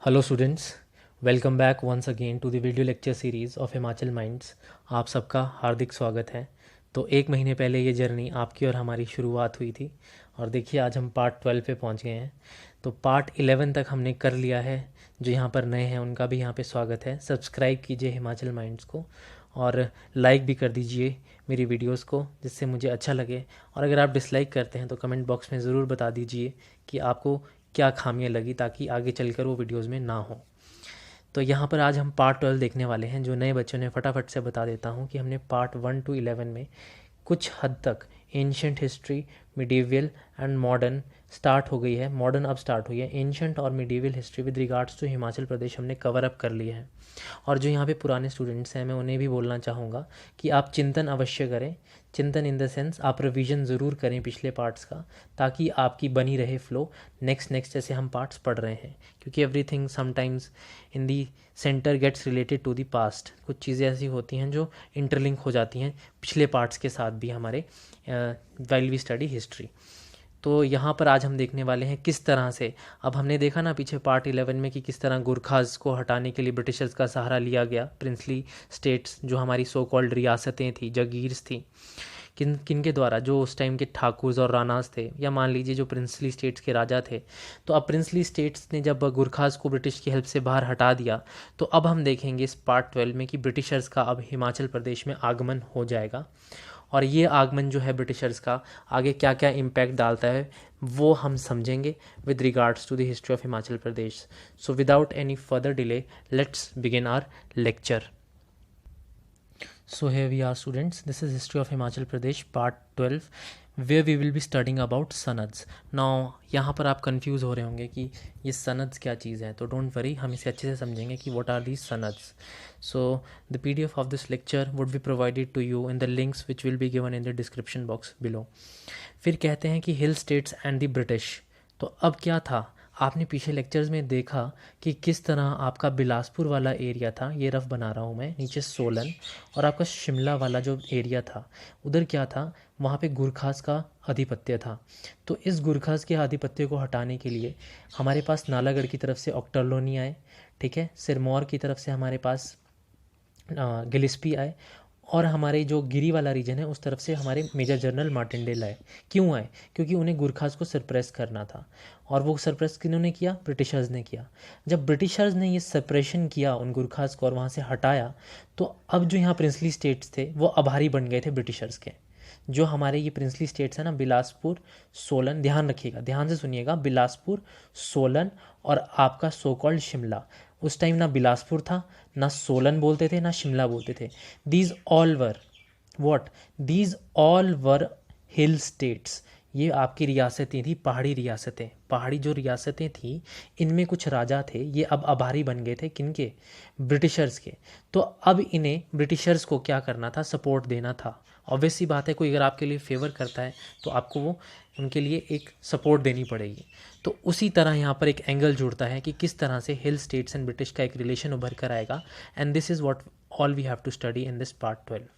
Hello students, welcome back once again to the video lecture series of Himachal minds. आप सबका हार्दिक स्वागत है। तो एक महीने पहले ये जर्नी आपकी और हमारी शुरुआत हुई थी और देखिए आज हम पार्ट 12 पे पहुंच गए हैं। तो पार्ट 11 तक हमने कर लिया है। जो यहाँ पर नए हैं उनका भी यहाँ पे स्वागत है। सब्सक्राइब कीजिए हिमाचल माइंड्स को और लाइक भी कर दीजिए मेरी वीडियोस को, जिससे मुझे अच्छा लगे। और अगर आप डिसलाइक करते हैं तो कमेंट बॉक्स में ज़रूर बता दीजिए कि आपको क्या खामियां लगी, ताकि आगे चलकर वो वीडियोस में ना हो। तो यहाँ पर आज हम पार्ट 12 देखने वाले हैं। जो नए बच्चों ने फटाफट से बता देता हूँ कि हमने पार्ट 1 to 11 में कुछ हद तक ancient history, medieval and modern start हो गई है। मॉडर्न अब स्टार्ट हुई है। एंशंट और medieval history with regards to Himachal Pradesh हमने कवर अप कर लिया है। और जो यहाँ पे पुराने स्टूडेंट्स हैं, मैं उन्हें भी बोलना चाहूँगा कि आप चिंतन अवश्य करें। चिंतन इन द सेंस आप रिवीजन ज़रूर करें पिछले पार्ट्स का, ताकि आपकी बनी रहे फ्लो नेक्स्ट जैसे हम पार्ट्स पढ़ रहे हैं। क्योंकि everything sometimes in the center gets related to the past. कुछ चीज़ें ऐसी होती हैं जो इंटरलिंक हो जाती हैं पिछले पार्ट्स के साथ भी हमारे वाइल वी स्टडी हिस्ट्री। तो यहाँ पर आज हम देखने वाले हैं किस तरह से, अब हमने देखा ना पीछे पार्ट 11 में कि किस तरह गुरखाज को हटाने के लिए ब्रिटिशर्स का सहारा लिया गया। प्रिंसली स्टेट्स जो हमारी सो कॉल्ड रियासतें थी, जागीर्स थी, किन के द्वारा, जो उस टाइम के ठाकुर और रानास थे, या मान लीजिए जो प्रिंसली स्टेट्स के राजा थे। तो अब प्रिंसली स्टेट्स ने जब गुरखाज को ब्रिटिश की हेल्प से बाहर हटा दिया, तो अब हम देखेंगे इस पार्ट 12 में कि ब्रिटिशर्स का अब हिमाचल प्रदेश में आगमन हो जाएगा। और ये आगमन जो है ब्रिटिशर्स का आगे क्या क्या इम्पैक्ट डालता है वो हम समझेंगे with regards to the history of Himachal Pradesh. So without any further delay let's begin our lecture. So here we are students, this is history of Himachal Pradesh part 12 where we will be studying about सनद्स। Now यहाँ पर आप confuse हो रहे होंगे कि ये सनद्स क्या चीज़ है, तो डोंट वरी, हम इसे अच्छे से समझेंगे कि what are these सनद्स। So the PDF of this lecture would be provided to you in the links which will be given in the description box below। फिर कहते हैं कि हिल स्टेट्स एंड द ब्रिटिश। तो अब क्या था, आपने पीछे लेक्चर्स में देखा कि किस तरह आपका बिलासपुर वाला एरिया था, ये रफ बना रहा हूँ मैं, नीचे सोलन, और आपका शिमला वाला जो एरिया था उधर क्या था, वहाँ पे गुरखास का आधिपत्य था। तो इस गुरखास के आधिपत्य को हटाने के लिए हमारे पास नालागढ़ की तरफ से ऑक्टरलोनी आए, ठीक है, सिरमौर की तरफ से हमारे पास गिलिस्पी आए, और हमारे जो गिरी वाला रीजन है उस तरफ से हमारे मेजर जनरल मार्टिनडेल आए। क्यों आए? क्योंकि उन्हें गुरखास को सरप्रेस करना था। और वो सरप्रेस किन्होंने किया? ब्रिटिशर्स ने किया। जब ब्रिटिशर्स ने ये सप्रेशन किया उन गुरखास को और वहाँ से हटाया, तो अब जो यहाँ प्रिंसली स्टेट्स थे वो आभारी बन गए थे ब्रिटिशर्स के। जो हमारे ये प्रिंसली स्टेट्स हैं ना, बिलासपुर, सोलन, ध्यान रखिएगा, ध्यान से सुनिएगा, बिलासपुर, सोलन और आपका सो कॉल्ड शिमला। उस टाइम ना बिलासपुर था, ना सोलन बोलते थे, ना शिमला बोलते थे। These all were what, these all were hill states. ये आपकी रियासतें थी, पहाड़ी रियासतें। पहाड़ी जो रियासतें थी इनमें कुछ राजा थे, ये अब आभारी बन गए थे किनके? ब्रिटिशर्स के। तो अब इन्हें ब्रिटिशर्स को क्या करना था? सपोर्ट देना था। ऑब्वियस सी बात है, कोई अगर आपके लिए फेवर करता है तो आपको वो उनके लिए एक सपोर्ट देनी पड़ेगी। तो उसी तरह यहाँ पर एक एंगल जुड़ता है कि किस तरह से हिल स्टेट्स एंड ब्रिटिश का एक रिलेशन उभर कर आएगा। And this is what all we have to study in this part 12।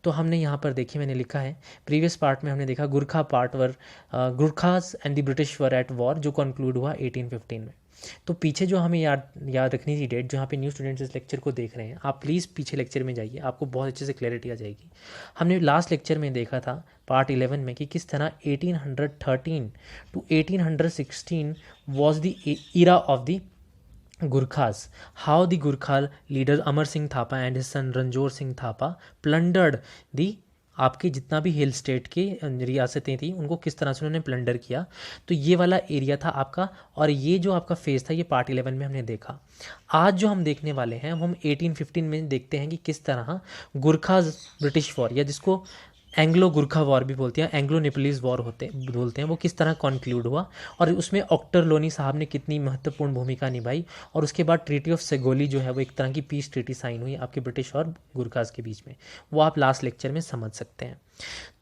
तो हमने यहाँ पर देखिए, मैंने लिखा है प्रीवियस पार्ट में हमने देखा Gurkha part were, गुरखास and the British were at war, जो कंक्लूड हुआ 1815 में। तो पीछे जो हमें याद रखनी थी डेट, जहाँ पे न्यू स्टूडेंट्स इस लेक्चर को देख रहे हैं, आप प्लीज़ पीछे लेक्चर में जाइए, आपको बहुत अच्छे से क्लैरिटी आ जाएगी। हमने लास्ट लेक्चर में देखा था पार्ट 11 में कि किस तरह 1813 to 1816 was the era of the Gurkhas, how the Gurkha leader Amar Singh Thapa and his son Ranjor Singh Thapa plundered the, आपके जितना भी हिल स्टेट की रियासतें थी उनको किस तरह से उन्होंने प्लंडर किया। तो ये वाला एरिया था आपका, और ये जो आपका फेज था ये पार्ट 11 में हमने देखा। आज जो हम देखने वाले हैं वो हम 1815 में देखते हैं कि किस तरह गुरखा ब्रिटिश वॉर, या जिसको एंग्लो गुरखा वॉर भी बोलते हैं, एंग्लो नेपोलिस वॉर बोलते हैं, वो किस तरह कॉन्क्लूड हुआ, और उसमें ऑक्टरलोनी साहब ने कितनी महत्वपूर्ण भूमिका निभाई। और उसके बाद ट्रीटी ऑफ सेगोली जो है वो एक तरह की पीस ट्रीटी साइन हुई आपके ब्रिटिश और गुरखास के बीच में, वो आप लास्ट लेक्चर में समझ सकते हैं।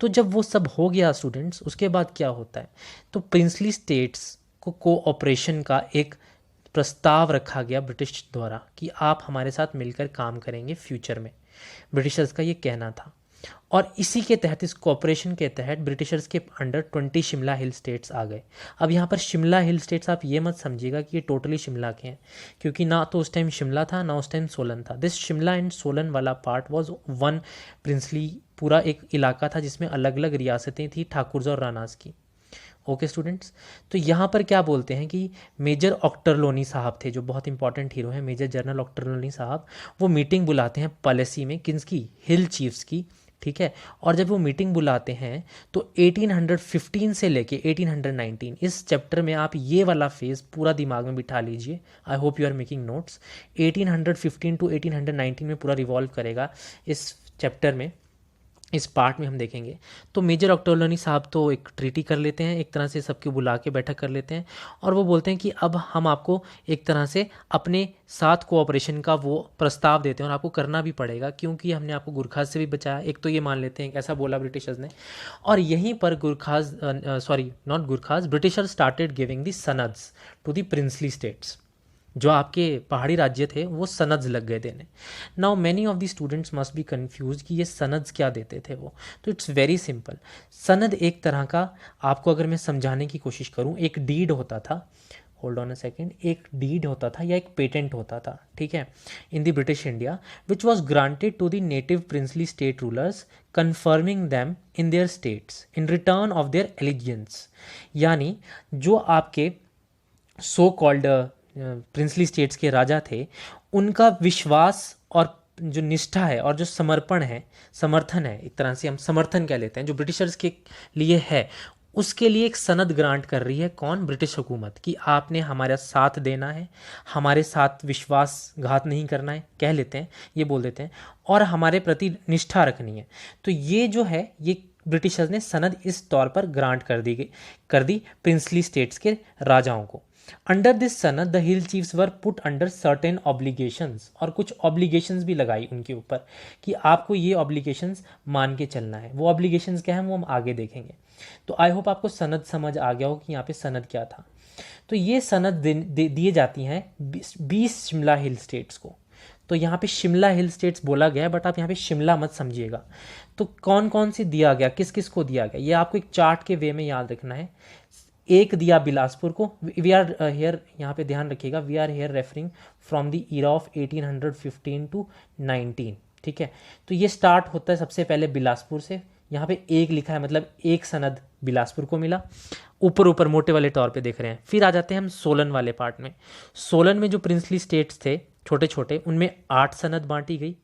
तो जब वो सब हो गया स्टूडेंट्स, उसके बाद क्या होता है, तो प्रिंसली स्टेट्स को कोऑपरेशन का एक प्रस्ताव रखा गया ब्रिटिश द्वारा कि आप हमारे साथ मिलकर काम करेंगे फ्यूचर में। ब्रिटिशर्स का ये कहना था। और इसी के तहत, इस कॉपरेशन के तहत ब्रिटिशर्स के अंडर 20 शिमला हिल स्टेट्स आ गए। अब यहाँ पर शिमला हिल स्टेट्स आप ये मत समझिएगा कि ये टोटली शिमला के हैं, क्योंकि ना तो उस टाइम शिमला था ना उस टाइम सोलन था। दिस शिमला एंड सोलन वाला पार्ट वाज वन प्रिंसली, पूरा एक इलाका था जिसमें अलग अलग रियासतें थी ठाकुर्स और रानास की। ओके स्टूडेंट्स, तो यहाँ पर क्या बोलते हैं कि मेजर ऑक्टरलोनी साहब थे, जो बहुत इंपॉर्टेंट हीरो हैं, मेजर जनरल ऑक्टरलोनी साहब, वो मीटिंग बुलाते हैं पॉलिसी में, किसकी, हिल चीफ्स की, ठीक है। और जब वो मीटिंग बुलाते हैं तो 1815 से लेके 1819, इस चैप्टर में आप ये वाला फेज पूरा दिमाग में बिठा लीजिए। I hope you are making notes. 1815 to 1819 में पूरा रिवॉल्व करेगा इस चैप्टर में, इस पार्ट में हम देखेंगे। तो मेजर ऑक्टरलोनी साहब तो एक ट्रीटी कर लेते हैं, एक तरह से सबके बुला के बैठक कर लेते हैं, और वो बोलते हैं कि अब हम आपको एक तरह से अपने साथ कोऑपरेशन का वो प्रस्ताव देते हैं, और आपको करना भी पड़ेगा क्योंकि हमने आपको गुरखाज से भी बचाया। एक तो ये मान लेते हैं, ऐसा बोला ब्रिटिशर्स ने। और यहीं पर Gurkhas, sorry not Gurkhas, Britishers started giving the sanads to the princely states. जो आपके पहाड़ी राज्य थे वो सनद्स लग गए देने। Now many of the students must be confuse कि ये सनद्स क्या देते थे वो। तो इट्स वेरी सिंपल। सनद एक तरह का, आपको अगर मैं समझाने की कोशिश करूं, एक डीड होता था, होल्ड ऑन अ सेकेंड, एक डीड होता था या एक पेटेंट होता था, ठीक है, in the British India, which was granted to the native princely state rulers confirming them in their states in return of their allegiance. यानी जो आपके सो कॉल्ड प्रिंसली स्टेट्स के राजा थे, उनका विश्वास और जो निष्ठा है और जो समर्पण है, समर्थन है, एक तरह से हम समर्थन कह लेते हैं, जो ब्रिटिशर्स के लिए है, उसके लिए एक सनद ग्रांट कर रही है कौन, ब्रिटिश हुकूमत, कि आपने हमारा साथ देना है, हमारे साथ विश्वासघात नहीं करना है, कह लेते हैं, ये बोल देते हैं, और हमारे प्रति निष्ठा रखनी है। तो ये जो है, ये ब्रिटिशर्स ने सनद इस तौर पर ग्रांट कर दी प्रिंसली स्टेट्स के राजाओं को। अंडर दिस सनद the hill chiefs were put under certain obligations, और कुछ ऑब्लिगेशंस भी लगाई उनके ऊपर कि आपको ये ऑब्लिगेशंस मान के चलना है। वो ऑब्लिगेशंस क्या है वो हम आगे देखेंगे। तो आई होप आपको सनद समझ आ गया हो कि यहाँ पे सनद क्या था। तो ये सनद दिए जाती हैं 20 शिमला हिल स्टेट्स को। तो यहाँ पे शिमला हिल स्टेट्स बोला गया है, बट आप यहाँ पे शिमला मत समझिएगा। तो कौन कौन से दिया गया, किस किस को दिया गया, ये आपको एक चार्ट के वे में याद रखना है। एक दिया बिलासपुर को। वी आर हेयर, यहाँ पे ध्यान रखिएगा, we are here referring from the era of 1815 to 19, ठीक है। तो ये स्टार्ट होता है सबसे पहले बिलासपुर से। यहाँ पे एक लिखा है, मतलब एक सनद बिलासपुर को मिला, ऊपर ऊपर मोटे वाले तौर पे देख रहे हैं। फिर आ जाते हैं हम सोलन वाले पार्ट में। सोलन में जो प्रिंसली स्टेट्स थे छोटे छोटे, उनमें 8 सनद बांटी गई।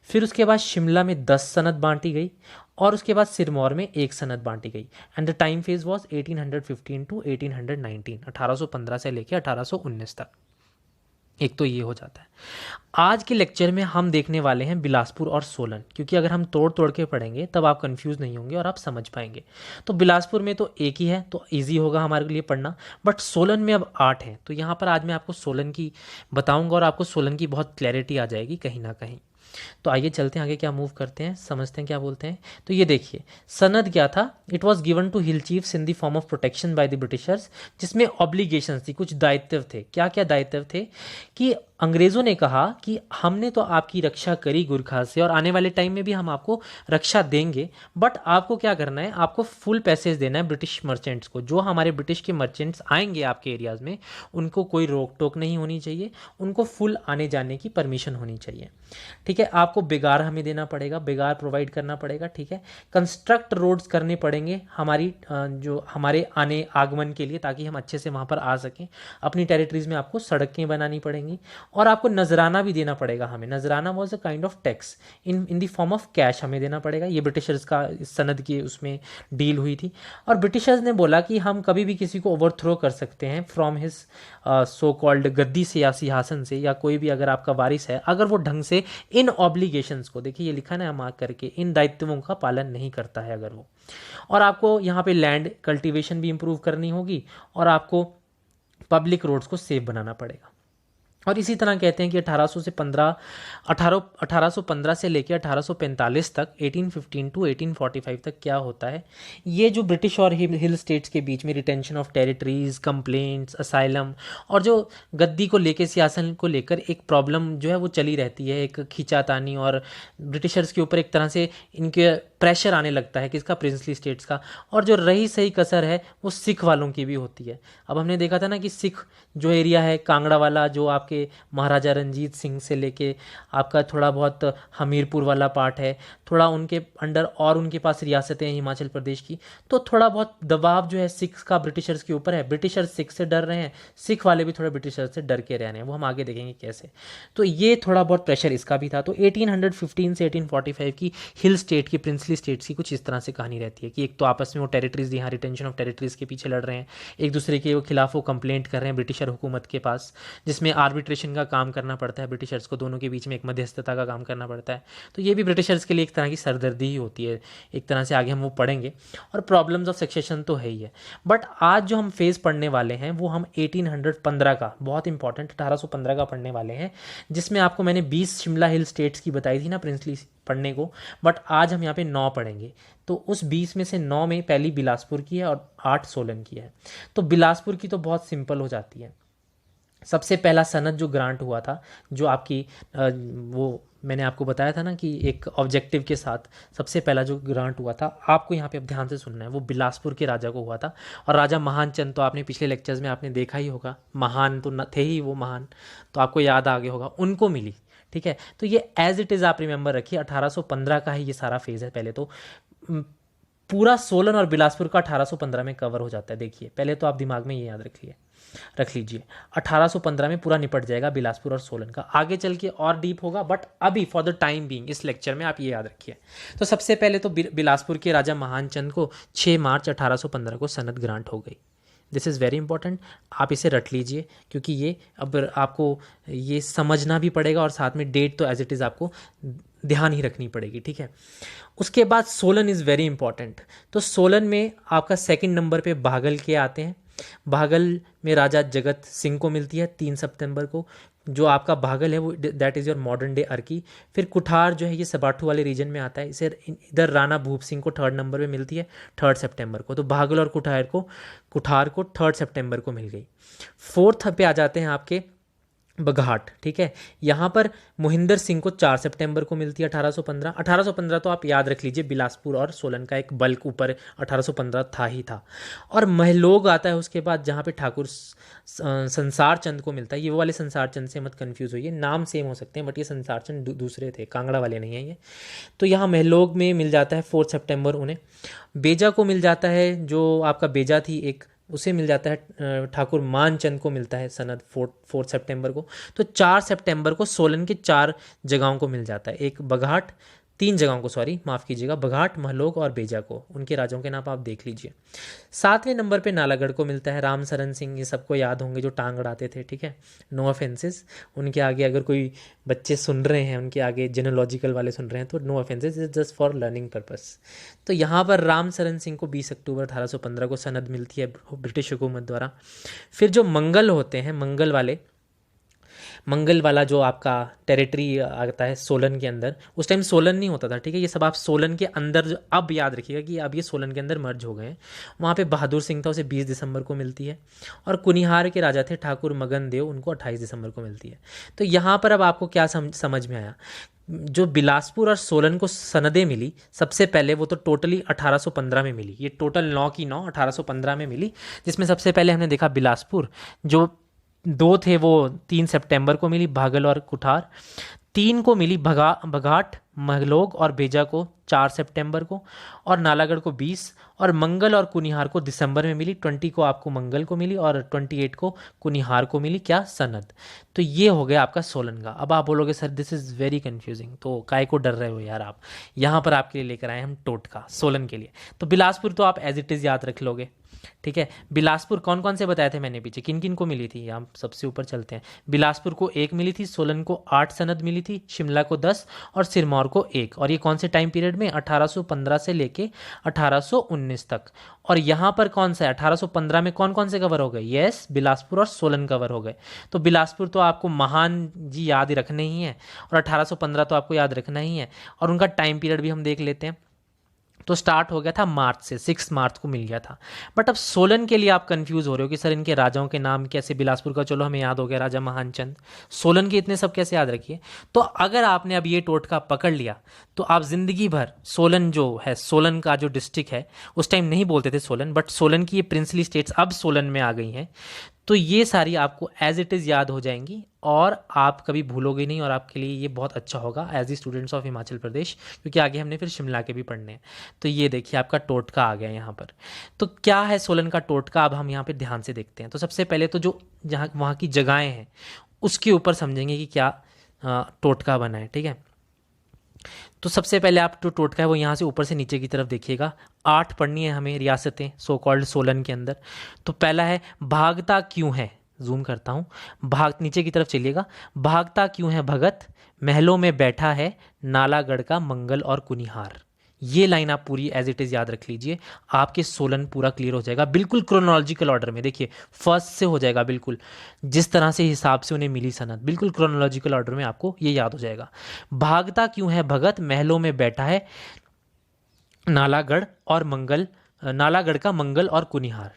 फिर उसके बाद शिमला में 10 सनद बांटी गई, और उसके बाद सिरमौर में 1 सनद बांटी गई। And the time phase was 1815 to 1819, 1815 से लेकर 1819 तक। एक तो ये हो जाता है। आज के लेक्चर में हम देखने वाले हैं बिलासपुर और सोलन, क्योंकि अगर हम तोड़ तोड़ के पढ़ेंगे तब आप कंफ्यूज नहीं होंगे और आप समझ पाएंगे। तो बिलासपुर में तो एक ही है, तो इजी होगा हमारे लिए पढ़ना, बट सोलन में अब 8 हैं। तो यहाँ पर आज मैं आपको सोलन की बताऊंगा और आपको सोलन की बहुत क्लैरिटी आ जाएगी कहीं ना कहीं। तो आइए चलते हैं आगे, क्या मूव करते हैं, समझते हैं क्या बोलते हैं। तो ये देखिए, सनद क्या था, it was given to hill chiefs in the form of protection by the Britishers, जिसमें ऑब्लिगेशंस थी, कुछ दायित्व थे। क्या क्या दायित्व थे कि अंग्रेज़ों ने कहा कि हमने तो आपकी रक्षा करी गुरखा से, और आने वाले टाइम में भी हम आपको रक्षा देंगे, बट आपको क्या करना है, आपको फुल पैसेज देना है ब्रिटिश मर्चेंट्स को। जो हमारे ब्रिटिश के मर्चेंट्स आएंगे आपके एरियाज़ में, उनको कोई रोक टोक नहीं होनी चाहिए, उनको फुल आने जाने की परमिशन होनी चाहिए, ठीक है। आपको बेगार हमें देना पड़ेगा, बेगार प्रोवाइड करना पड़ेगा, ठीक है। कंस्ट्रक्ट रोड्स करने पड़ेंगे हमारी जो हमारे आने आगमन के लिए, ताकि हम अच्छे से वहाँ पर आ सकें। अपनी टेरिटरीज में आपको सड़कें बनानी पड़ेंगी, और आपको नजराना भी देना पड़ेगा हमें। नजराना was a kind of tax in the form of cash, हमें देना पड़ेगा। ये ब्रिटिशर्स का सनद की उसमें डील हुई थी। और ब्रिटिशर्स ने बोला कि हम कभी भी किसी को ओवरथ्रो कर सकते हैं फ्रॉम हिज सो कॉल्ड गद्दी से या सिंहासन से, या कोई भी अगर आपका वारिस है, अगर वो ढंग से इन ऑब्लिगेशंस को, देखिए ये लिखा ना मार्क करके, इन दायित्वों का पालन नहीं करता है अगर वो। और आपको यहाँ पे लैंड कल्टीवेशन भी इंप्रूव करनी होगी, और आपको पब्लिक रोड्स को सेफ बनाना पड़ेगा। और इसी तरह कहते हैं कि 1815 से लेकर 1845 तक, 1815 टू 1845 तक क्या होता है, ये जो ब्रिटिश और हिल स्टेट्स के बीच में retention of territories, complaints, asylum और जो गद्दी को लेकर, सियासत को लेकर एक प्रॉब्लम जो है वो चली रहती है, एक खींचातानी, और ब्रिटिशर्स के ऊपर एक तरह से इनके प्रेशर आने लगता है किसका, प्रिंसली स्टेट्स का। और जो रही सही कसर है वो सिख वालों की भी होती है। अब हमने देखा था ना कि सिख जो एरिया है कांगड़ा वाला, जो आपके महाराजा रंजीत सिंह से लेके आपका थोड़ा बहुत हमीरपुर वाला पार्ट है, थोड़ा उनके अंडर, और उनके पास रियासतें हैं हिमाचल प्रदेश की, तो थोड़ा बहुत दबाव जो है सिख का ब्रिटिशर्स के ऊपर है। ब्रिटिशर्स सिख से डर रहे हैं, सिख वाले भी थोड़े ब्रिटिशर्स से डर के रह रहे हैं, वो हम आगे देखेंगे कैसे। तो ये थोड़ा बहुत प्रेशर इसका भी था। तो 1815 से 1845 की हिल स्टेट की, प्रिंसली स्टेट्स की कुछ इस तरह से कहानी रहती है कि एक तो आपस में वो टेरिटरीज, यहाँ रिटेंशन ऑफ टेरिटरीज के पीछे लड़ रहे हैं, एक दूसरे के खिलाफ वो कंप्लेंट कर रहे हैं ब्रिटिशर हुकूमत के पास, जिसमें आर्बिट्रेशन का काम करना पड़ता है ब्रिटिशर्स को, दोनों के बीच में एक मध्यस्थता का काम करना पड़ता है। तो ये भी ब्रिटिशर्स के लिए एक तरह की सरदर्दी ही होती है एक तरह से, आगे हम वो पढ़ेंगे। और प्रॉब्लम्स ऑफ सक्सेशन तो है ही है, बट आज जो हम फेज पढ़ने वाले हैं वो हम 1815 का, बहुत इंपॉर्टेंट 1815 का पढ़ने वाले हैं, जिसमें आपको मैंने 20 शिमला हिल स्टेट्स की बताई थी ना प्रिंसली पढ़ने को, बट आज हम यहाँ पे 9 पढ़ेंगे। तो उस 20 में से 9 में पहली बिलासपुर की है और 8 सोलन की है। तो बिलासपुर की तो बहुत सिंपल हो जाती है। सबसे पहला सनद जो ग्रांट हुआ था, जो आपकी वो मैंने आपको बताया था ना कि एक ऑब्जेक्टिव के साथ, सबसे पहला जो ग्रांट हुआ था, आपको यहाँ पे अब ध्यान से सुनना है, वो बिलासपुर के राजा को हुआ था। और राजा महान चंद तो आपने पिछले लेक्चर्स में आपने देखा ही होगा, महान तो न थे ही वो महान, तो आपको याद आ गया होगा, उनको मिली। ठीक है, तो ये एज इट इज़ आप रिमेंबर रखिए, 1815 का ही ये सारा फेज़ है। पहले तो पूरा सोलन और बिलासपुर का 1815 में कवर हो जाता है। देखिए पहले तो आप दिमाग में ये याद रख लीजिए 1815 में पूरा निपट जाएगा बिलासपुर और सोलन का। आगे चल के और डीप होगा, बट अभी फॉर द टाइम बीइंग इस लेक्चर में आप ये याद रखिए। तो सबसे पहले तो बिलासपुर के राजा महान चंद को 6 मार्च 1815 को सनद ग्रांट हो गई। दिस इज़ वेरी इंपॉर्टेंट, आप इसे रट लीजिए, क्योंकि ये अब आपको ये समझना भी पड़ेगा और साथ में डेट तो एज इट इज़ आपको ध्यान ही रखनी पड़ेगी। ठीक है, उसके बाद सोलन इज़ वेरी इंपॉर्टेंट। तो सोलन में आपका सेकंड नंबर पे बागल के आते हैं। बागल में राजा जगत सिंह को मिलती है 3 सितंबर को। जो आपका बागल है वो that is your modern day Arki. फिर कुठार जो है ये सबाठू वाले रीजन में आता है, इसे इधर राणा भूप सिंह को 3rd नंबर पे मिलती है 3 सितंबर को। तो बागल और कुठार को 3 सितंबर को मिल गई। 4th पे आ जाते हैं आपके बघाट। ठीक है, यहाँ पर मोहिंदर सिंह को 4 सितंबर को मिलती है 1815 तो आप याद रख लीजिए, बिलासपुर और सोलन का एक बल्क ऊपर 1815 था ही था। और महलोग आता है उसके बाद, जहाँ पे ठाकुर संसार चंद को मिलता है। ये वो वाले संसार चंद से मत कंफ्यूज होइए, नाम सेम हो सकते हैं बट ये संसार चंद दूसरे थे, कांगड़ा वाले नहीं है ये। तो यहाँ महलोग में मिल जाता है 4 सितंबर उन्हें। बेजा को मिल जाता है, जो आपका बेजा थी एक, उसे मिल जाता है ठाकुर मानचंद को मिलता है सनद 4 सितंबर को। तो 4 सितंबर को सोलन के 4 जगहों को मिल जाता है, एक बघाट, 3 जगहों को, सॉरी माफ़ कीजिएगा, बघाट, महलोग और बेजा को। उनके राजाओं के नाम आप देख लीजिए। 7वें नंबर पे नालागढ़ को मिलता है राम सरन सिंह, ये सबको याद होंगे जो टांग अड़ाते थे। ठीक है, नो ऑफेंसेस उनके आगे, अगर कोई बच्चे सुन रहे हैं उनके आगे, जेनोलॉजिकल वाले सुन रहे हैं, तो no offences, is just for learning purpose. तो यहाँ पर राम सरन सिंह को 20 अक्टूबर 1815 को सनद मिलती है ब्रिटिश हुकूमत द्वारा। फिर जो मंगल होते हैं, मंगल वाला जो आपका टेरिटरी आता है सोलन के अंदर, उस टाइम सोलन नहीं होता था। ठीक है, ये सब आप सोलन के अंदर, जो अब याद रखिएगा कि अब ये सोलन के अंदर मर्ज हो गए हैं। वहाँ पे बहादुर सिंह था, उसे 20 दिसंबर को मिलती है। और कुनिहार के राजा थे ठाकुर मगन देव, उनको 28 दिसंबर को मिलती है। तो यहाँ पर अब आपको क्या समझ में आया, जो बिलासपुर और सोलन को सनदें मिली सबसे पहले, वो तो टोटली 1815 में मिली। ये टोटल 9 की 9 1815 में मिली, जिसमें सबसे पहले हमने देखा बिलासपुर, जो 2 थे वो 3 सितंबर को मिली, बागल और कुठार। 3 को मिली बघाट, महलोग और बेजा को 4 सितंबर को, और नालागढ़ को 20, और मंगल और कुनिहार को दिसंबर में मिली। 20 को आपको मंगल को मिली और 28 को कुनिहार को मिली क्या, सनद। तो ये हो गया आपका सोलन का। अब आप बोलोगे sir this is very confusing, तो काय को डर रहे हो यार आप, यहाँ पर आपके लिए लेकर आए हम टोटका सोलन के लिए। तो बिलासपुर तो आप एज इट इज़ याद रख लोगे। ठीक है। बिलासपुर कौन कौन से बताए थे मैंने पीछे, किन किन को मिली थी, हम सबसे ऊपर चलते हैं। बिलासपुर को 1 मिली थी, सोलन को 8 सनद मिली थी, शिमला को 10 और सिरमौर को 1। और ये कौन से टाइम पीरियड में, 1815 से लेके 1819 तक। और यहाँ पर कौन सा है, 1815 में कौन कौन से कवर हो गए, यस बिलासपुर और सोलन कवर हो गए। तो बिलासपुर तो आपको महान जी याद रखने ही है, और 1815 तो आपको याद रखना ही है। और उनका टाइम पीरियड भी हम देख लेते हैं। तो स्टार्ट हो गया था मार्च से, 6 मार्च को मिल गया था। बट अब सोलन के लिए आप कंफ्यूज हो रहे हो कि सर इनके राजाओं के नाम कैसे, बिलासपुर का चलो हमें याद हो गया राजा महानचंद, सोलन के इतने सब कैसे याद रखिए। तो अगर आपने अब ये टोटका पकड़ लिया तो आप जिंदगी भर सोलन जो है, सोलन का जो डिस्ट्रिक्ट है, उस टाइम नहीं बोलते थे सोलन, बट सोलन की ये प्रिंसली स्टेट्स अब सोलन में आ गई हैं, तो ये सारी आपको एज इट इज़ याद हो जाएंगी और आप कभी भूलोगे नहीं। और आपके लिए ये बहुत अच्छा होगा as the students of Himachal Pradesh, क्योंकि आगे हमने फिर शिमला के भी पढ़ने हैं। तो ये देखिए आपका टोटका आ गया यहाँ पर। तो क्या है सोलन का टोटका, अब हम यहाँ पे ध्यान से देखते हैं। तो सबसे पहले तो जो जहाँ वहाँ की जगहें हैं उसके ऊपर समझेंगे कि क्या टोटका बना है, ठीक है। तो सबसे पहले आप जो टोटका है वो यहाँ से ऊपर से नीचे की तरफ देखिएगा। 8 पढ़नी है हमें रियासतें सो कॉल्ड सोलन के अंदर। तो पहला है भागता क्यों है, जूम करता हूँ, भाग नीचे की तरफ चलिएगा। भागता क्यों है भगत, महलों में बैठा है नालागढ़ का मंगल और कुनिहार। ये लाइन आप पूरी एज इट इज़ याद रख लीजिए, आपके सोलन पूरा क्लियर हो जाएगा बिल्कुल क्रोनोलॉजिकल ऑर्डर में। देखिए फर्स्ट से हो जाएगा बिल्कुल, जिस तरह से हिसाब से उन्हें मिली सनद, बिल्कुल क्रोनोलॉजिकल ऑर्डर में आपको ये याद हो जाएगा। भागता क्यों है भगत, महलों में बैठा है नालागढ़ और मंगल, नालागढ़ का मंगल और कुनिहार।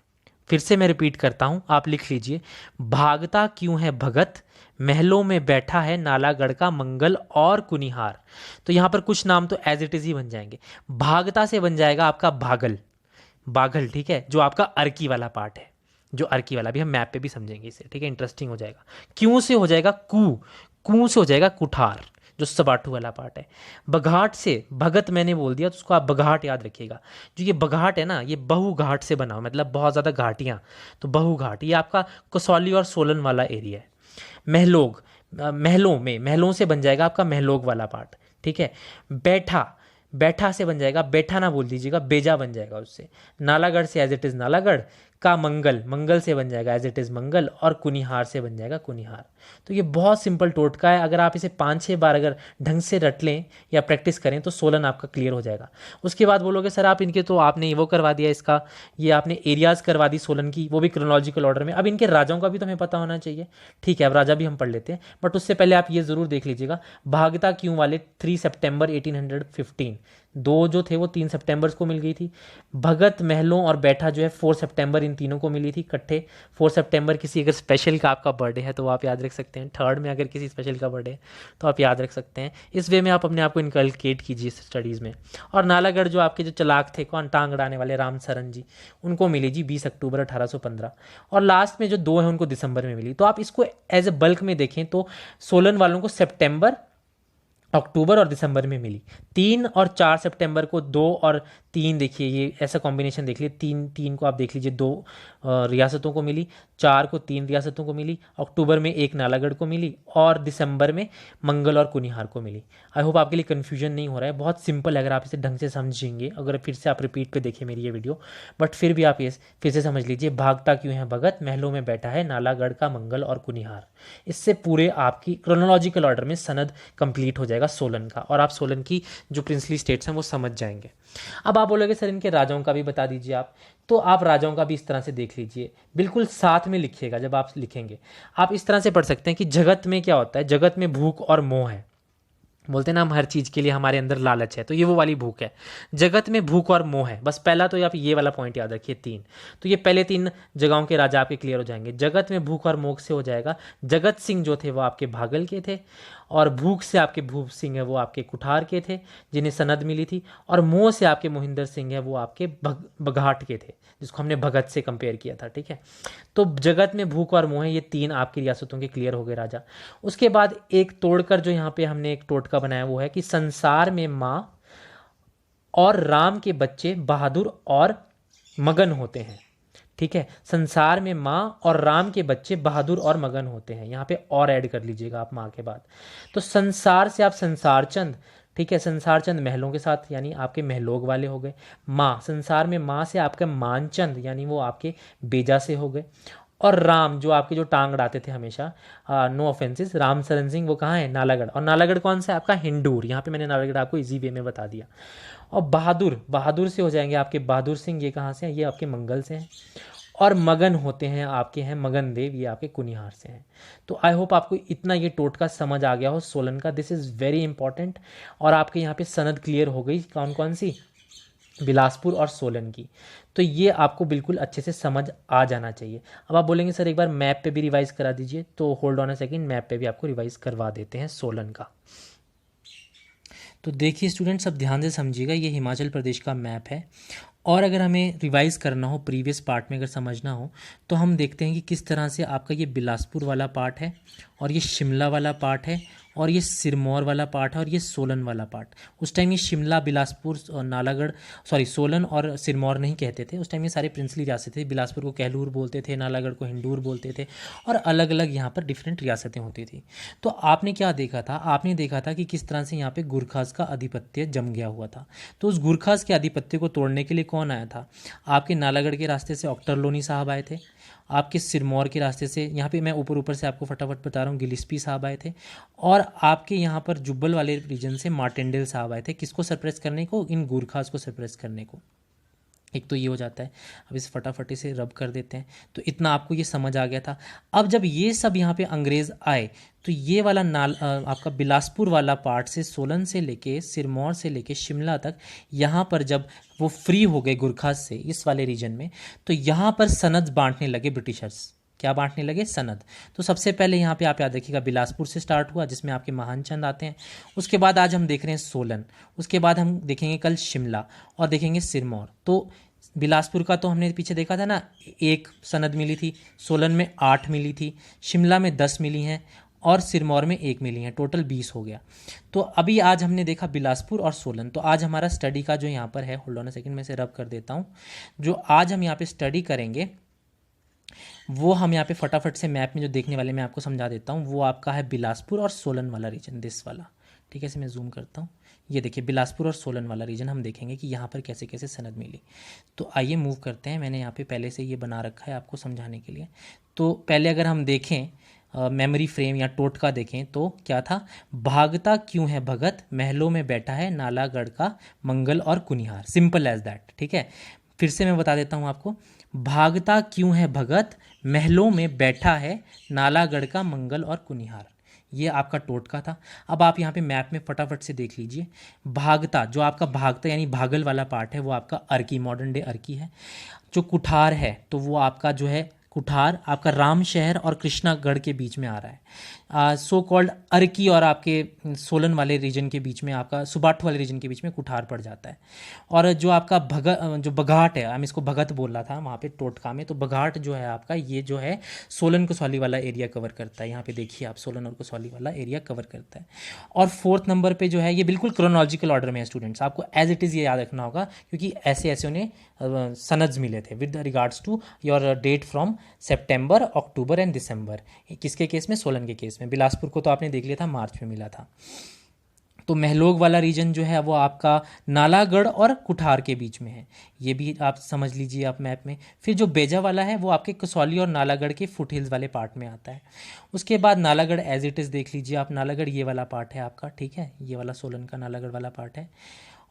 फिर से मैं रिपीट करता हूं, आप लिख लीजिए। भागता क्यों है भगत, महलों में बैठा है नालागढ़ का मंगल और कुनिहार। तो यहां पर कुछ नाम तो एज इट इज ही बन जाएंगे। भागता से बन जाएगा आपका बागल, बाघल, ठीक है, जो आपका अर्की वाला पार्ट है, जो अर्की वाला भी हम मैप पे भी समझेंगे इसे, ठीक है, इंटरेस्टिंग हो जाएगा। क्यों से हो जाएगा कू, कू से हो जाएगा कुठार, जो सबाटू वाला पार्ट है। बघाट से भगत मैंने बोल दिया तो उसको आप बघाट याद रखिएगा। जो ये बघाट है ना, ये बहु घाट से बना, मतलब बहुत ज़्यादा घाटियाँ, तो बहु घाट ये आपका कसौली और सोलन वाला एरिया है। महलोग, महलों में, महलों से बन जाएगा आपका महलोग वाला पार्ट, ठीक है। बैठा, बैठा से बन जाएगा, बैठा ना बोल दीजिएगा, बेजा बन जाएगा उससे। नालागढ़ से एज इट इज़ नालागढ़ का मंगल, मंगल से बन जाएगा एज इट इज़ मंगल, और कुनिहार से बन जाएगा कुनिहार। तो ये बहुत सिंपल टोटका है, अगर आप इसे 5-6 बार अगर ढंग से रट लें या प्रैक्टिस करें तो सोलन आपका क्लियर हो जाएगा। उसके बाद बोलोगे सर आप इनके तो आपने वो करवा दिया, इसका ये आपने एरियाज़ करवा दी सोलन की, वो भी क्रोनोलॉजिकल ऑर्डर में। अब इनके राजाओं का भी तो हमें पता होना चाहिए, ठीक है, अब राजा भी हम पढ़ लेते हैं, बट उससे पहले आप ये ज़रूर देख लीजिएगा। भागता क्यों वाले 3 सितंबर 1815, दो जो थे वो 3 सितंबर को मिल गई थी। भगत, महलों और बैठा जो है 4 सितंबर इन तीनों को मिली थी इकट्ठे। 4 सितंबर किसी अगर स्पेशल का आपका बर्थडे है तो आप याद रख सकते हैं। 3rd में अगर किसी स्पेशल का बर्थडे है तो आप याद रख सकते हैं। इस वे में आप अपने आप को इनकलकेट कीजिए स्टडीज़ में। और नालागढ़ जो आपके जो चलाक थे, कौन, टांग अड़ाने वाले राम सरन जी, उनको मिली जी 20 अक्टूबर 1815। और लास्ट में जो 2 हैं उनको दिसंबर में मिली। तो आप इसको एज ए बल्क में देखें तो सोलन वालों को सितंबर, अक्टूबर और दिसंबर में मिली। 3 और 4 सितंबर को 2 और 3, देखिए ये ऐसा कॉम्बिनेशन देख लीजिए, 3 को आप देख लीजिए, 2 रियासतों को मिली, 4 को 3 रियासतों को मिली, अक्टूबर में 1 नालागढ़ को मिली और दिसंबर में मंगल और कुनिहार को मिली। आई होप आपके लिए कन्फ्यूजन नहीं हो रहा है, बहुत सिंपल है अगर आप इसे ढंग से समझेंगे। अगर फिर से आप रिपीट पे देखें मेरी ये वीडियो, बट फिर भी आप ये फिर से समझ लीजिए। भागता क्यों है भगत, महलों में बैठा है नालागढ़ का मंगल और कुनिहार। इससे पूरे आपकी क्रोनोलॉजिकल ऑर्डर में सनद कंप्लीट हो जाएगा सोलन का, और आप सोलन की जो प्रिंसली स्टेट्स हैं वो समझ जाएंगे। अब आप बोलोगे सर इनके राजाओं का भी बता दीजिए आप, तो आप राजाओं का भी इस तरह से देख लीजिए, बिल्कुल साथ में लिखिएगा। जब आप लिखेंगे आप इस तरह से पढ़ सकते हैं कि जगत में क्या होता है, जगत में भूख और मोह है। बोलते हैं ना हम हर चीज़ के लिए हमारे अंदर लालच है, तो ये वो वाली भूख है। जगत में भूख और मोह है, बस पहला तो आप ये वाला पॉइंट याद रखिए 3। तो ये पहले 3 जगहों के राजा आपके क्लियर हो जाएंगे। जगत में भूख और मोह से हो जाएगा, जगत सिंह जो थे वो आपके भागल के थे, और भूख से आपके भूप सिंह है वो आपके कुठार के थे जिन्हें सनद मिली थी, और मोह से आपके मोहिंदर सिंह है वो आपके बघाट के थे, जिसको हमने भगत से कंपेयर किया था, ठीक है। तो जगत में भूख और मोह, ये 3 आपकी रियासतों के क्लियर हो गए राजा। उसके बाद एक तोड़कर जो यहाँ पे हमने एक टोटका बनाया वो है कि संसार में माँ और राम के बच्चे बहादुर और मगन होते हैं, ठीक है। संसार में माँ और राम के बच्चे बहादुर और मगन होते हैं, यहाँ पे और ऐड कर लीजिएगा आप माँ के बाद। तो संसार से आप संसार चंद, ठीक है। संसारचंद महलों के साथ यानी आपके महलोग वाले हो गए। माँ, संसार में माँ से आपके मानचंद यानी वो आपके बेजा से हो गए। और राम जो आपके जो टांग अड़ाते थे हमेशा, नो ऑफेंसेस, राम सरन सिंह, वो कहाँ है? नालागढ़। और नालागढ़ कौन सा है आपका? हिंडूर। यहाँ पे मैंने नालागढ़ आपको इजी वे में बता दिया। और बहादुर, बहादुर से हो जाएंगे आपके बहादुर सिंह, ये कहाँ से हैं? ये आपके मंगल से हैं। और मगन होते हैं आपके हैं मगन देव, ये आपके कुनिहार से हैं। तो आई होप आपको इतना ये टोटका समझ आ गया हो सोलन का। This is very important. और आपके यहाँ पे सनद क्लियर हो गई कौन कौन सी? बिलासपुर और सोलन की। तो ये आपको बिल्कुल अच्छे से समझ आ जाना चाहिए। अब आप बोलेंगे सर एक बार मैप पे भी रिवाइज करा दीजिए, तो hold on a second, map पे भी आपको रिवाइज करवा देते हैं सोलन का। तो देखिए स्टूडेंट्स, अब ध्यान से समझिएगा, ये हिमाचल प्रदेश का मैप है। और अगर हमें रिवाइज़ करना हो प्रीवियस पार्ट में, अगर समझना हो, तो हम देखते हैं कि किस तरह से आपका ये बिलासपुर वाला पार्ट है, और ये शिमला वाला पार्ट है, और ये सिरमौर वाला पार्ट है, और ये सोलन वाला पार्ट। उस टाइम ये शिमला, बिलासपुर और नालागढ़, सॉरी सोलन और सिरमौर नहीं कहते थे। उस टाइम ये सारे प्रिंसली रियासतें थे। बिलासपुर को कहलूर बोलते थे, नालागढ़ को हिंडूर बोलते थे, और अलग अलग यहाँ पर डिफरेंट रियासतें होती थी। तो आपने क्या देखा था? आपने देखा था कि किस तरह से यहाँ पे गुरखास का आधिपत्य जम गया हुआ था। तो उस गुरखास के आधिपत्य को तोड़ने के लिए कौन आया था? आपके नालागढ़ के रास्ते से ऑक्टर लोनी साहब आए थे। आपके सिरमौर के रास्ते से, यहाँ पे मैं ऊपर ऊपर से आपको फटाफट बता रहा हूँ, गिलिस्पी साहब आए थे। और आपके यहाँ पर जुब्बल वाले रीजन से मार्टेंडेल साहब आए थे। किसको सरप्रेस करने को? इन गुरखास को सरप्रेस करने को। एक तो ये हो जाता है। अब इस फटाफटी से रब कर देते हैं। तो इतना आपको ये समझ आ गया था। अब जब ये सब यहाँ पे अंग्रेज़ आए, तो ये वाला आपका बिलासपुर वाला पार्ट से सोलन से लेके सिरमौर से लेके शिमला तक, यहाँ पर जब वो फ्री हो गए गुरखास से इस वाले रीजन में, तो यहाँ पर सनद बांटने लगे ब्रिटिशर्स। क्या बांटने लगे? सनद। तो सबसे पहले यहाँ पे आप याद रखिएगा, बिलासपुर से स्टार्ट हुआ जिसमें आपके महान चंद आते हैं। उसके बाद आज हम देख रहे हैं सोलन। उसके बाद हम देखेंगे कल शिमला, और देखेंगे सिरमौर। तो बिलासपुर का तो हमने पीछे देखा था ना, एक सनद मिली थी। सोलन में 8 मिली थी। शिमला में 10 मिली हैं। और सिरमौर में 1 मिली हैं। टोटल 20 हो गया। तो अभी आज हमने देखा बिलासपुर और सोलन। तो आज हमारा स्टडी का जो यहाँ पर है, होल्ड ऑन अ सेकंड, मैं इसे रब कर देता हूँ। जो आज हम यहाँ पे स्टडी करेंगे, वो हम यहाँ पे फटाफट से मैप में जो देखने वाले मैं आपको समझा देता हूँ। वो आपका है बिलासपुर और सोलन वाला रीजन, दिस वाला। ठीक है, इसे मैं जूम करता हूँ। ये देखिए बिलासपुर और सोलन वाला रीजन, हम देखेंगे कि यहाँ पर कैसे कैसे सनद मिली। तो आइए मूव करते हैं। मैंने यहाँ पे पहले से ये बना रखा है आपको समझाने के लिए। तो पहले अगर हम देखें मेमोरी फ्रेम या टोटका देखें, तो क्या था? भागता क्यों है भगत, महलों में बैठा है नालागढ़ का मंगल और कुनिहार। Simple as that. ठीक है, फिर से मैं बता देता हूँ आपको। भागता क्यों है भगत, महलों में बैठा है नालागढ़ का मंगल और कुनिहार। ये आपका टोटका था। अब आप यहाँ पे मैप में फटाफट से देख लीजिए। भागता, जो आपका भागता यानी भागल वाला पार्ट है, वो आपका अर्की, मॉडर्न डे अर्की है। जो कुठार है, तो वो आपका जो है कुठार आपका राम शहर और कृष्णागढ़ के बीच में आ रहा है। सो कॉल्ड अर्की और आपके सोलन वाले रीजन के बीच में, आपका सुबाठ वाले रीजन के बीच में कुठार पड़ जाता है। और जो आपका जो बघाट है, हम इसको भगत बोल रहा था वहाँ पे टोटका में, तो बघाट जो है आपका, ये जो है सोलन कसौली वाला एरिया कवर करता है। यहाँ पे देखिए आप, सोलन और कसौली वाला एरिया कवर करता है। और 4th नंबर पे जो है, ये बिल्कुल क्रोनोलॉजिकल ऑर्डर में है स्टूडेंट्स, आपको एज इट इज़ ये याद रखना होगा, क्योंकि ऐसे ऐसे उन्हें सनद्स मिले थे with regards to your date from September, October and December. किसके केस में? सोलन के केस में। बिलासपुर को तो आपने देख लिया था, मार्च में मिला था। तो महलोग वाला रीजन जो है वो आपका नालागढ़ और कुठार के बीच में है। ये भी आप समझ लीजिए आप मैप में। फिर जो बेजा वाला है वो आपके कसौली और नालागढ़ के फुट हिल्स वाले पार्ट में आता है। उसके बाद नालागढ़ एज इट इज़ देख लीजिए आप, नालागढ़ ये वाला पार्ट है आपका। ठीक है, ये वाला सोलन का नालागढ़ वाला पार्ट है।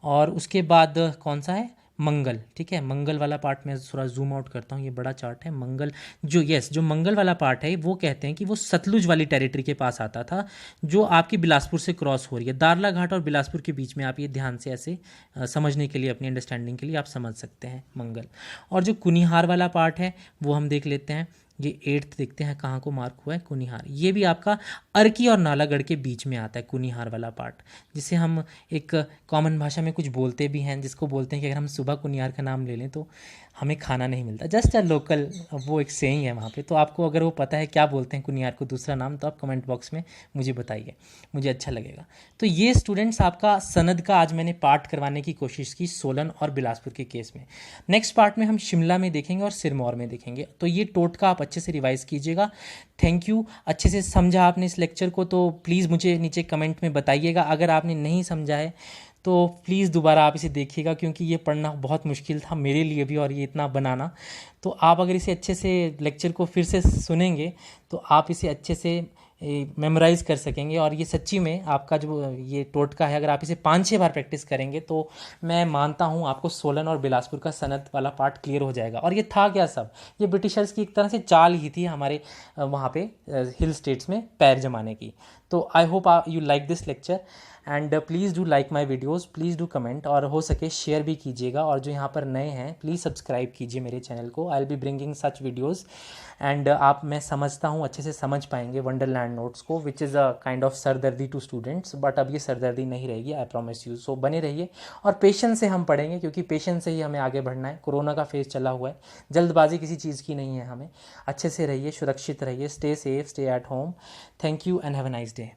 और उसके बाद कौन सा है? मंगल। ठीक है, मंगल वाला पार्ट में थोड़ा जूम आउट करता हूँ, ये बड़ा चार्ट है। मंगल जो मंगल वाला पार्ट है, वो कहते हैं कि वो सतलुज वाली टेरिटरी के पास आता था, जो आपकी बिलासपुर से क्रॉस हो रही है। दारला घाट और बिलासपुर के बीच में, आप ये ध्यान से ऐसे समझने के लिए, अपनी अंडरस्टैंडिंग के लिए आप समझ सकते हैं मंगल। और जो कुनिहार वाला पार्ट है वो हम देख लेते हैं। ये 8th देखते हैं कहाँ को मार्क हुआ है, कुनिहार। ये भी आपका अर्की और नालागढ़ के बीच में आता है कुनिहार वाला पार्ट, जिसे हम एक कॉमन भाषा में कुछ बोलते भी हैं, जिसको बोलते हैं कि अगर हम सुबह कुनिहार का नाम ले लें तो हमें खाना नहीं मिलता, जस्ट अ लोकल, वो एक सेइंग है वहाँ पे। तो आपको अगर वो पता है क्या बोलते हैं कुनियार को दूसरा नाम, तो आप कमेंट बॉक्स में मुझे बताइए, मुझे अच्छा लगेगा। तो ये स्टूडेंट्स आपका सनद का आज मैंने पार्ट करवाने की कोशिश की सोलन और बिलासपुर के केस में। नेक्स्ट पार्ट में हम शिमला में देखेंगे और सिरमौर में देखेंगे। तो ये टोटका आप अच्छे से रिवाइज कीजिएगा। Thank you. अच्छे से समझा आपने इस लेक्चर को तो प्लीज़ मुझे नीचे कमेंट में बताइएगा। अगर आपने नहीं समझा है तो प्लीज़ दोबारा आप इसे देखिएगा, क्योंकि ये पढ़ना बहुत मुश्किल था मेरे लिए भी और ये इतना बनाना। तो आप अगर इसे अच्छे से लेक्चर को फिर से सुनेंगे तो आप इसे अच्छे से मेमोराइज़ कर सकेंगे। और ये सच्ची में आपका जो ये टोटका है, अगर आप इसे 5-6 बार प्रैक्टिस करेंगे तो मैं मानता हूँ आपको सोलन और बिलासपुर का सनद वाला पार्ट क्लियर हो जाएगा। और ये था क्या सब, ये ब्रिटिशर्स की एक तरह से चाल ही थी हमारे वहाँ पे हिल स्टेट्स में पैर जमाने की। तो आई hope you like this lecture and please do like my videos, please do comment और हो सके शेयर भी कीजिएगा। और जो यहाँ पर नए हैं प्लीज़ सब्सक्राइब कीजिए मेरे चैनल को। I will be bringing such videos and आप, मैं समझता हूँ अच्छे से समझ पाएंगे वंडरलैंड नोट्स को, which is a kind of सरदर्दी टू स्टूडेंट्स। बट अब ये सरदर्दी नहीं रहेगी, आई प्रॉमिस यू। सो बने रहिए और पेशेंस से हम पढ़ेंगे, क्योंकि पेशेंस से ही हमें आगे बढ़ना है। कोरोना का फेज़ चला हुआ है, जल्दबाजी किसी चीज़ की नहीं है हमें। अच्छे से रहिए, सुरक्षित रहिए, stay safe, stay at home. Thank you and have a nice day.